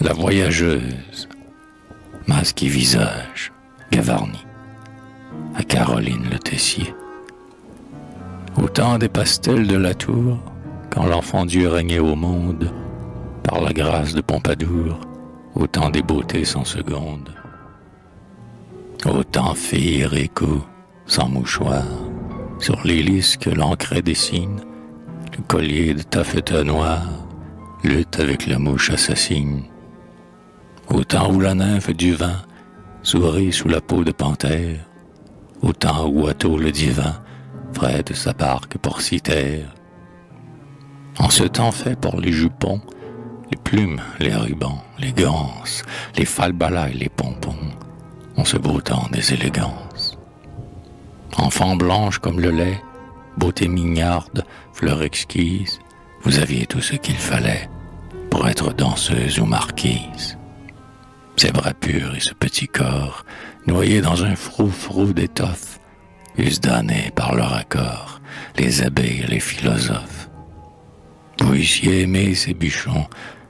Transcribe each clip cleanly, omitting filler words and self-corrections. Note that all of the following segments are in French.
La voyageuse, masque et visage, gavarni, à Caroline Le Tessier. Au temps des pastels de la tour, quand l'enfant Dieu régnait au monde, par la grâce de Pompadour, au temps des beautés sans seconde. Au temps féerique, sans mouchoir, sur les lys que l'encre dessine, le collier de taffetas noir lutte avec la mouche assassine. Au temps où la nymphe du vin sourit sous la peau de panthère, au temps où Watteau le divin prête sa barque pour Cythère. En ce temps fait pour les jupons, les plumes, les rubans, les ganses, les falbalas et les pompons, en ce beau temps des élégances. Enfant blanche comme le lait, beauté mignarde, fleur exquise, vous aviez tout ce qu'il fallait pour être danseuse ou marquise. Ces bras purs et ce petit corps, noyés dans un frou-frou d'étoffe, eussent damné par leur accord les abeilles et les philosophes. Vous eussiez aimé ces bûchons,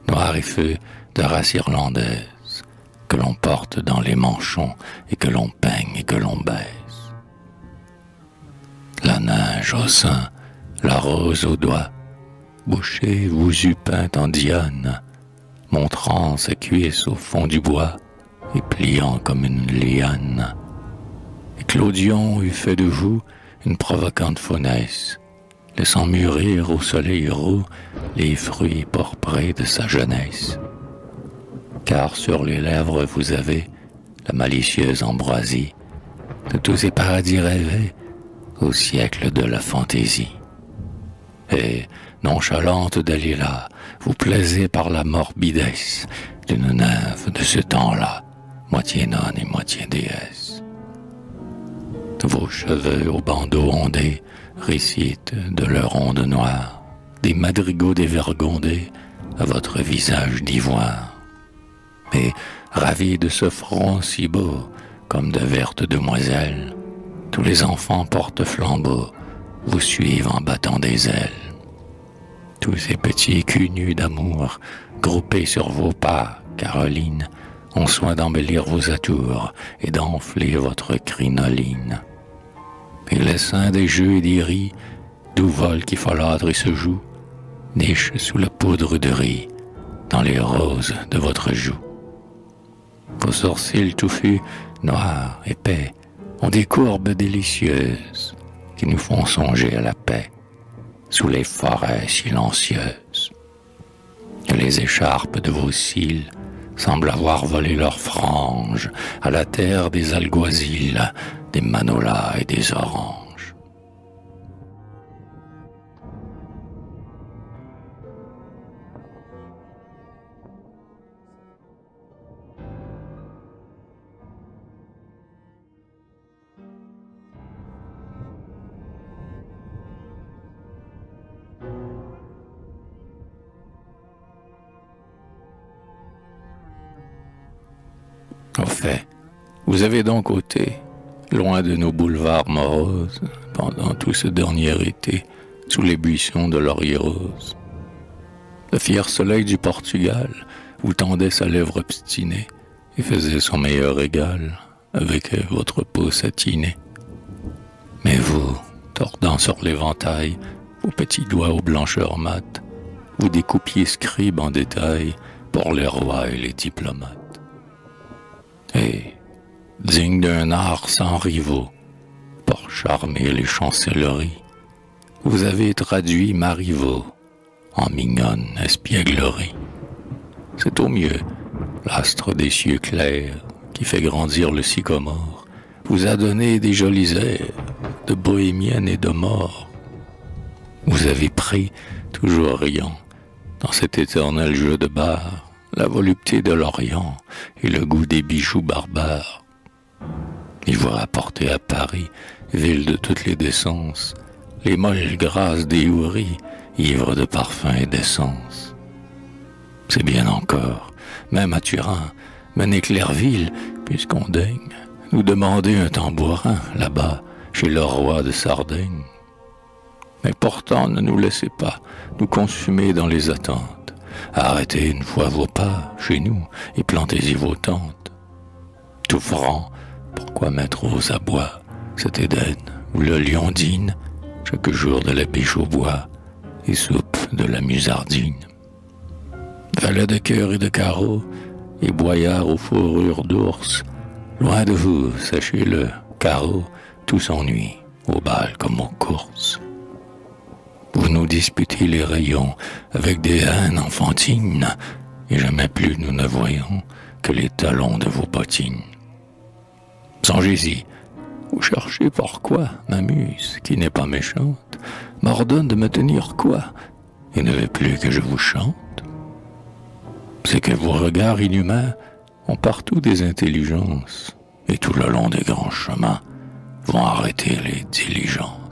noirs et feux de race irlandaise, que l'on porte dans les manchons et que l'on peigne et que l'on baise. La neige au sein, la rose au doigt, Boucher vous eût peint en Diane, montrant sa cuisse au fond du bois et pliant comme une liane. Et Clodion eût fait de vous une provocante faunesse, laissant mûrir au soleil roux les fruits pourprés de sa jeunesse. Car sur les lèvres vous avez la malicieuse ambroisie de tous ces paradis rêvés au siècle de la fantaisie. Et, nonchalante Dalila, vous plaisez par la morbidesse d'une nymphe de ce temps-là, moitié nonne et moitié déesse. Vos cheveux aux bandeaux ondés récitent de leur onde noire des madrigaux dévergondés à votre visage d'ivoire. Et, ravis de ce front si beau, comme de vertes demoiselles, tous les enfants porte-flambeaux vous suivent en battant des ailes. Tous ces petits culs nus d'amour, groupés sur vos pas, Caroline, ont soin d'embellir vos atours et d'enfler votre crinoline. Et les seins des jeux et des ris, d'où volent qui folâtrent et se jouent, nichent sous la poudre de riz, dans les roses de votre joue. Vos sourcils touffus, noirs, épais, ont des courbes délicieuses qui nous font songer à la paix sous les forêts silencieuses. Que les écharpes de vos cils semblent avoir volé leurs franges à la terre des alguazils, des manolas et des oranges. Au fait, vous avez donc ôté, loin de nos boulevards moroses, pendant tout ce dernier été, sous les buissons de laurier rose. Le fier soleil du Portugal vous tendait sa lèvre obstinée et faisait son meilleur égal avec votre peau satinée. Mais vous, tordant sur l'éventail vos petits doigts aux blancheurs mates, vous découpiez scribe en détail pour les rois et les diplomates. Et, digne d'un art sans rivaux, pour charmer les chancelleries, vous avez traduit Marivaux en mignonne espièglerie. C'est au mieux l'astre des cieux clairs qui fait grandir le sycomore, vous a donné des jolis airs de bohémienne et de mort. Vous avez pris, toujours riant, dans cet éternel jeu de barres, la volupté de l'Orient et le goût des bijoux barbares. Il vous rapportait à Paris, ville de toutes les décences, les molles grâces des houris, ivres de parfum et d'essence. C'est bien encore, même à Turin, mener Clerville, puisqu'on daigne nous demander un tambourin, là-bas, chez le roi de Sardaigne. Mais pourtant, ne nous laissez pas nous consumer dans les attentes, arrêtez une fois vos pas chez nous et plantez-y vos tentes. Tout franc, pourquoi mettre aux abois cet Éden où le lion dîne chaque jour de la biche au bois et soupe de la musardine? Valet de cœur et de carreaux et boyard aux fourrures d'ours, loin de vous, sachez-le, carreau, tout s'ennuie, au bal comme aux courses. Vous nous disputez les rayons avec des haines enfantines, et jamais plus nous ne voyons que les talons de vos bottines. Songez-y, vous cherchez pourquoi ma muse, qui n'est pas méchante, m'ordonne de me tenir quoi, et ne veut plus que je vous chante. C'est que vos regards inhumains ont partout des intelligences, et tout le long des grands chemins vont arrêter les diligences.